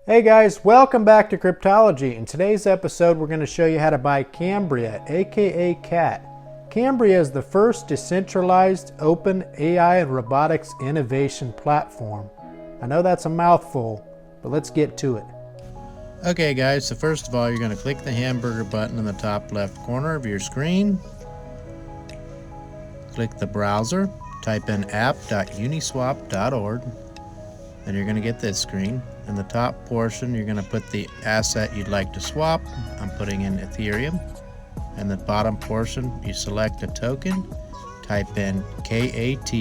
Hey guys, welcome back to Cryptology. In today's episode, we're going to show you how to buy Kambria, aka CAT. Kambria is the first decentralized, open AI and robotics innovation platform. I know that's a mouthful, but let's get to it. Okay guys, so first of all, you're going to click the hamburger button in the top left corner of your screen. Click the browser, type in app.uniswap.org. Then you're going to get this screen. In the top portion, you're going to put the asset you'd like to swap. I'm putting in Ethereum. In the bottom portion, you select a token, type in KAT,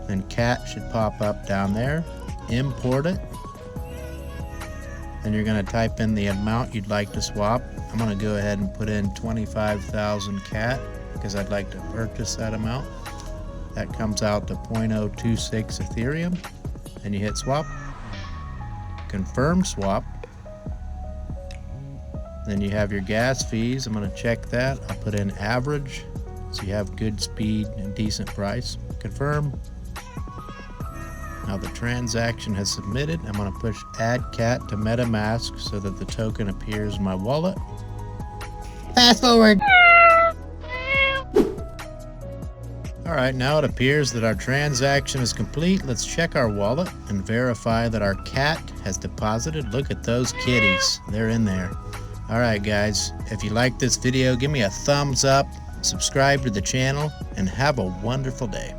then CAT should pop up down there. Import it. Then you're going to type in the amount you'd like to swap. I'm going to go ahead and put in 25,000 CAT because I'd like to purchase that amount. That comes out to 0.026 Ethereum. And you hit swap. Confirm swap. Then you have your gas fees. I'm going to check that. I'll put in average so you have good speed and decent price. Confirm. Now the transaction has submitted. I'm going to push add CAT to MetaMask so that the token appears in my wallet. Fast forward. Alright, now it appears that our transaction is complete. Let's check our wallet and verify that our CAT has deposited. Look at those kitties. They're in there. Alright guys, if you like this video, give me a thumbs up, subscribe to the channel, and have a wonderful day.